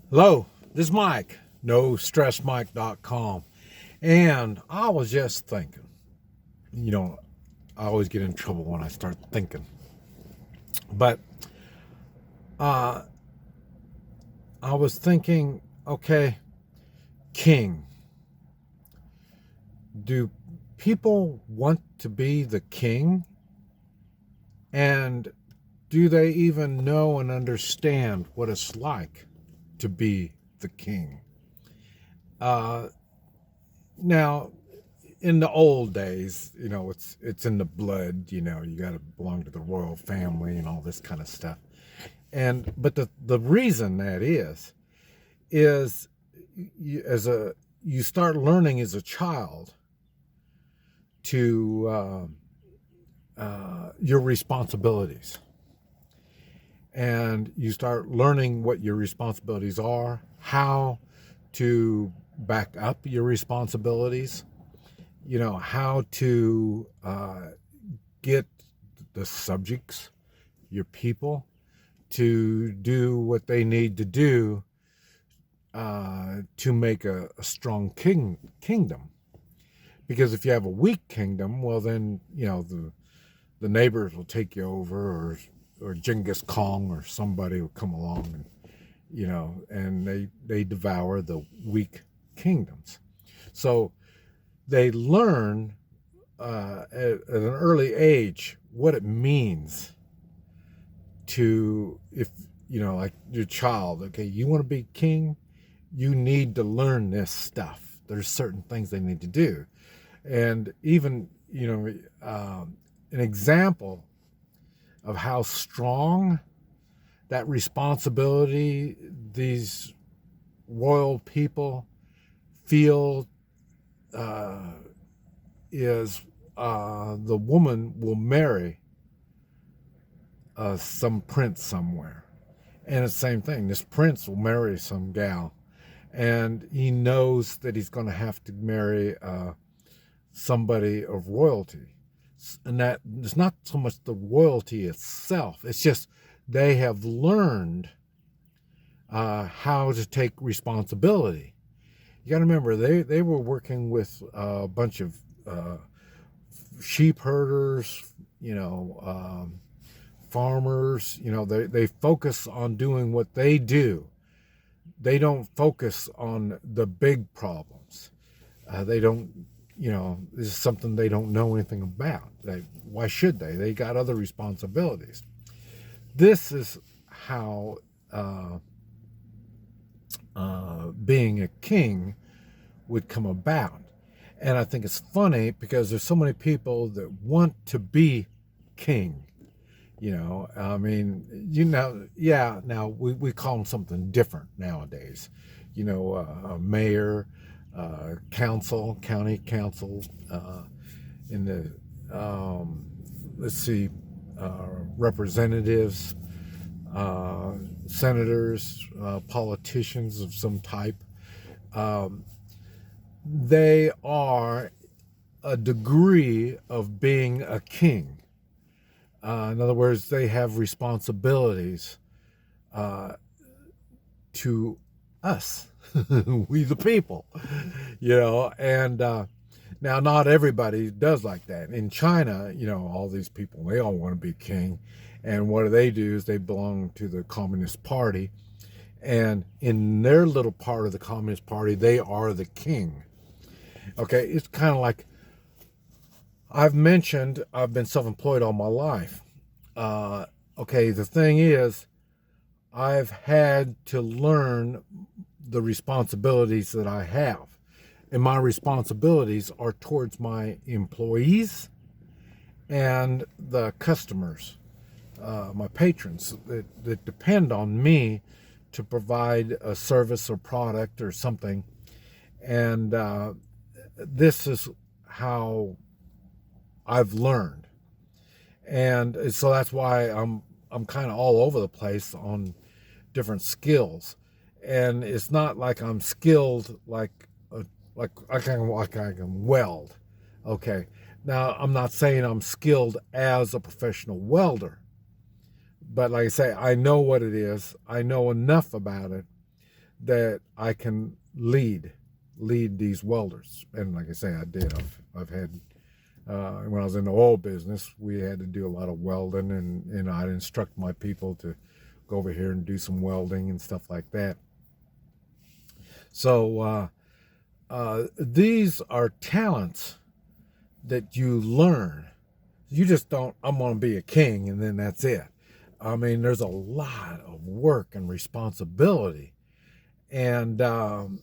Hello, this is Mike, NoStressMike.com. And I was just thinking, you know, I always get in trouble when I start thinking. But uh, I was thinking, okay, king. Do people want to be the king? And do they even know and understand what it's like to be the king? Uh, Now, in the old days, it's in the blood. You got to belong to the royal family and all this kind of stuff. And but the reason that is you start learning as a child to your responsibilities, and you start learning what your responsibilities are, how to back up your responsibilities, how to get the subjects, your people, to do what they need to do to make a strong kingdom. Because if you have a weak kingdom, well, then, the neighbors will take you over, or Genghis Khan or somebody will come along and they devour the weak kingdoms. So they learn at an early age what it means to, if like your child, okay, you want to be king, you need to learn this stuff. There's certain things they need to do. And even an example of how strong that responsibility these royal people feel is the woman will marry some prince somewhere. And it's the same thing. This prince will marry some gal, and he knows that he's going to have to marry somebody of royalty. And that it's not so much the royalty itself, it's just they have learned how to take responsibility. You got to remember, they were working with a bunch of sheep herders, farmers. They focus on doing what they do. They don't focus on the big problems. They don't, this is something they don't know anything about. Why should they? They got other responsibilities. This is how being a king would come about. And I think it's funny because there's so many people that want to be king. Now we call them something different nowadays. A mayor, county council, in the, let's see, representatives, senators, politicians of some type. They are a degree of being a king. In other words, they have responsibilities to us, we the people, and now not everybody does like that. In China, all these people, they all want to be king. And what do is they belong to the Communist Party. And in their little part of the Communist Party, they are the king. Okay, it's kind of like I've mentioned, I've been self-employed all my life. Okay, the thing is, I've had to learn the responsibilities that I have. And my responsibilities are towards my employees and the customers, my patrons that depend on me to provide a service or product or something. And this is how I've learned. And so that's why I'm kind of all over the place on different skills. And it's not like I'm skilled like I can weld. Okay. Now, I'm not saying I'm skilled as a professional welder, but like I say, I know what it is. I know enough about it that I can lead these welders. And like I say, I did. I've had when I was in the oil business, we had to do a lot of welding, and I'd instruct my people to go over here and do some welding and stuff like that. So these are talents that you learn. You just don't, I'm going to be a king and then that's it. I mean, there's a lot of work and responsibility. And I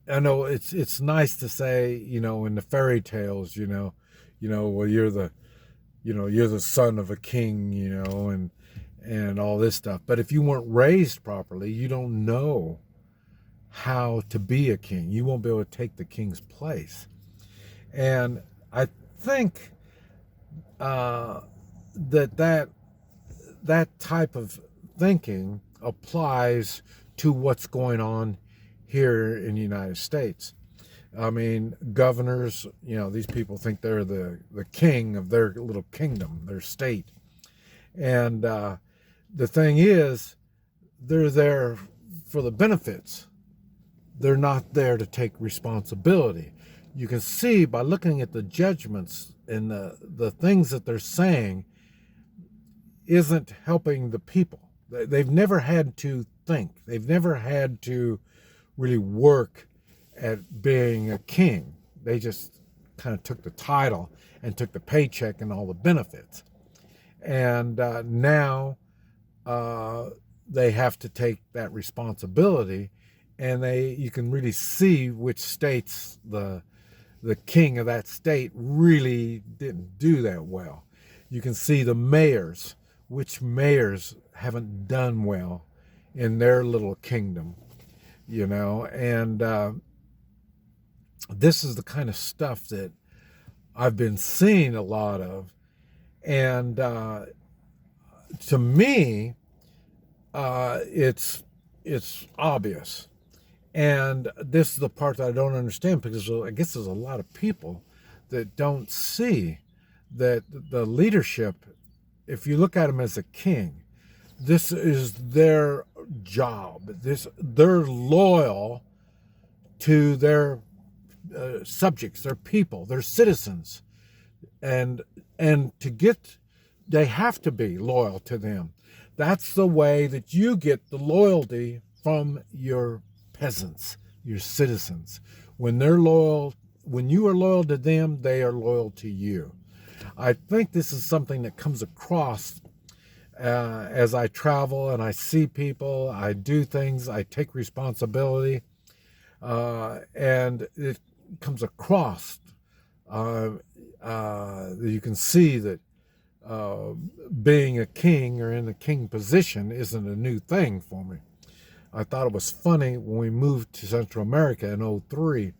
know it's nice to say, in the fairy tales, well, you're the son of a king, and all this stuff. But if you weren't raised properly, you don't know how to be a king. You won't be able to take the king's place. And I think that type of thinking applies to what's going on here in the United States. I mean, governors, these people think they're the king of their little kingdom, their state. And the thing is, they're there for the benefits. They're not there to take responsibility. You can see by looking at the judgments and the things that they're saying isn't helping the people. They've never had to think. They've never had to really work at being a king. They just kind of took the title and took the paycheck and all the benefits. And now they have to take that responsibility, and you can really see which states the king of that state really didn't do that well. You can see the mayors, which mayors haven't done well in their little kingdom, and this is the kind of stuff that I've been seeing a lot of. And to me, it's obvious. And this is the part that I don't understand, because I guess there's a lot of people that don't see that the leadership, if you look at them as a king, this is their job. They're loyal to their subjects, their people, their citizens, and they have to be loyal to them. That's the way that you get the loyalty from your peasants, your citizens. When you are loyal to them, they are loyal to you. I think this is something that comes across as I travel and I see people, I do things, I take responsibility, and it comes across. You can see that being a king or in the king position isn't a new thing for me. I thought it was funny when we moved to Central America in 2003.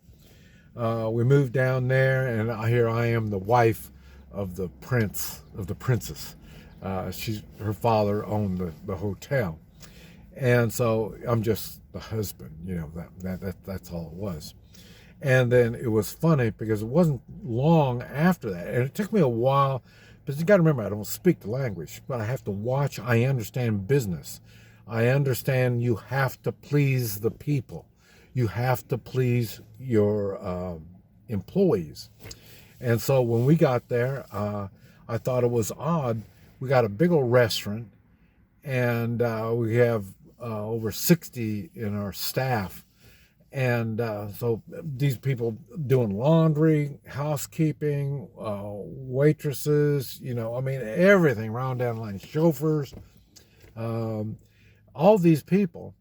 We moved down there, and here I am, the wife of the princess. Her father owned the hotel, and so I'm just the husband. That's all it was. And then it was funny because it wasn't long after that, and it took me a while, because you got to remember, I don't speak the language, but I have to watch. I understand business. I understand you have to please the people. You have to please your employees. And so when we got there, I thought it was odd. We got a big old restaurant, and we have over 60 in our staff. And so these people doing laundry, housekeeping, waitresses, everything, round down the line, chauffeurs, all these people.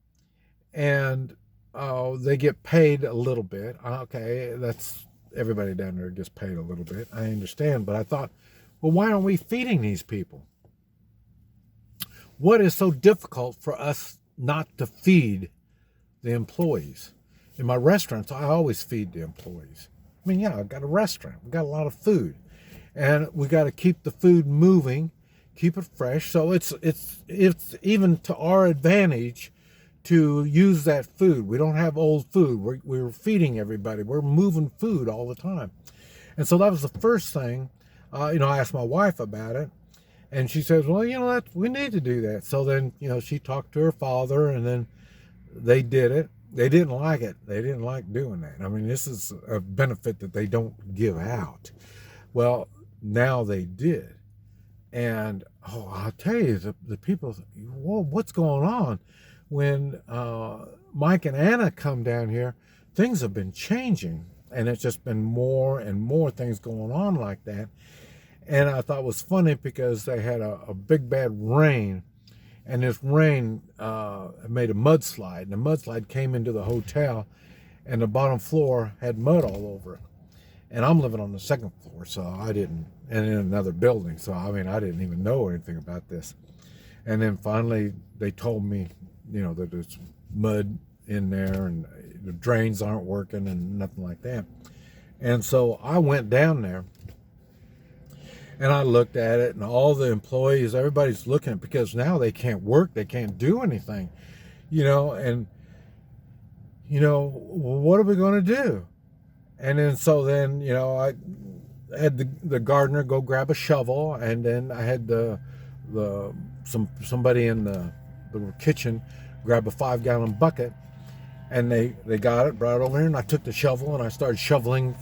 And they get paid a little bit. Okay, that's everybody down there gets paid a little bit. I understand. But I thought, well, why aren't we feeding these people? What is so difficult for us not to feed the employees? In my restaurants, I always feed the employees. I mean, I've got a restaurant. We've got a lot of food. And we got to keep the food moving, keep it fresh. So it's even to our advantage to use that food. We don't have old food. We're feeding everybody. We're moving food all the time. And so that was the first thing. I asked my wife about it. And she says, well, we need to do that. So then, she talked to her father, and then they did it. They didn't like it. They didn't like doing that. I mean, this is a benefit that they don't give out. Well, now they did. And, I'll tell you, the people, whoa, what's going on? When Mike and Anna come down here, things have been changing. And it's just been more and more things going on like that. And I thought it was funny because they had a big bad rain. And this rain made a mudslide. And the mudslide came into the hotel. And the bottom floor had mud all over it. And I'm living on the second floor, so I didn't, and in another building, so I didn't even know anything about this. And then finally they told me, that there's mud in there and the drains aren't working and nothing like that. And so I went down there and I looked at it, and all the employees, everybody's looking at it, because now they can't work, they can't do anything, and what are we going to do? And then, I had the gardener go grab a shovel, and then I had somebody in the kitchen grab a 5-gallon bucket, and they got it, brought it over here, and I took the shovel and I started shoveling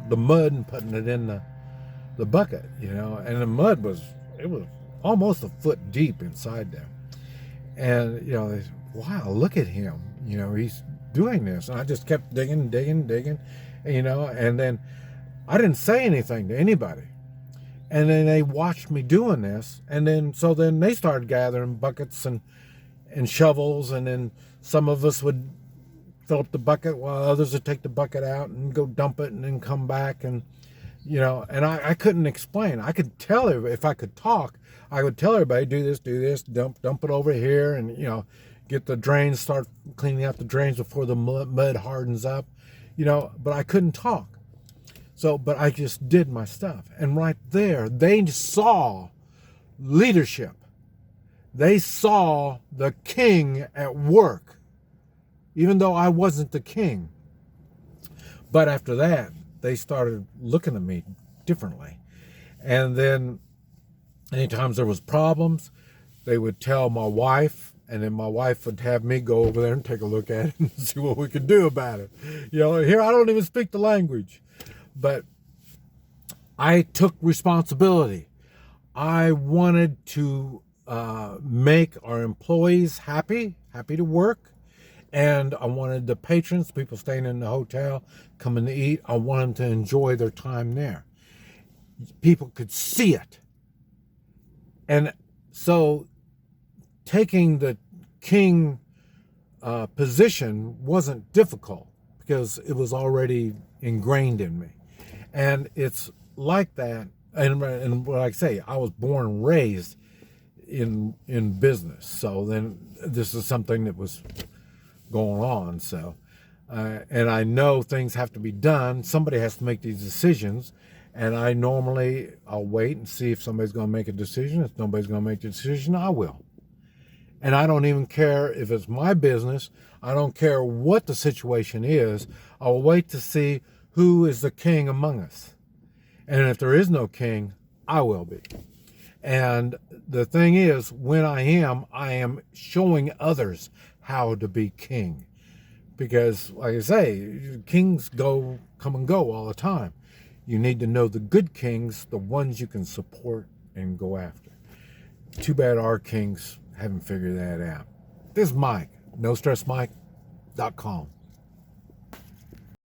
the mud and putting it in the bucket, and the mud was almost a foot deep inside there. And, they said, wow, look at him, he's doing this. And I just kept digging, and then I didn't say anything to anybody. And then they watched me doing this, and then they started gathering buckets and shovels, and then some of us would fill up the bucket while others would take the bucket out and go dump it and then come back. And and I couldn't explain. I could tell her, if I could talk, I would tell everybody, do this, dump it over here, and get the drains, start cleaning out the drains before the mud hardens up. But I couldn't talk. But I just did my stuff. And right there, they saw leadership. They saw the king at work, even though I wasn't the king. But after that, they started looking at me differently. And then anytime there was problems, they would tell my wife, and then my wife would have me go over there and take a look at it and see what we could do about it. Here I don't even speak the language. But I took responsibility. I wanted to make our employees happy to work. And I wanted the patrons, people staying in the hotel, coming to eat, I wanted them to enjoy their time there. People could see it. And so taking the king position wasn't difficult, because it was already ingrained in me. And it's like that. And like I say, I was born and raised in business. So then this is something that was going on. So, and I know things have to be done. Somebody has to make these decisions. And I'll wait and see if somebody's going to make a decision. If nobody's going to make the decision, I will. And I don't even care if it's my business. I don't care what the situation is. I'll wait to see who is the king among us. And if there is no king, I will be. And the thing is, when I am showing others how to be king. Because, like I say, kings come and go all the time. You need to know the good kings, the ones you can support and go after. Too bad our kings haven't figured that out. This is Mike, NoStressMike.com.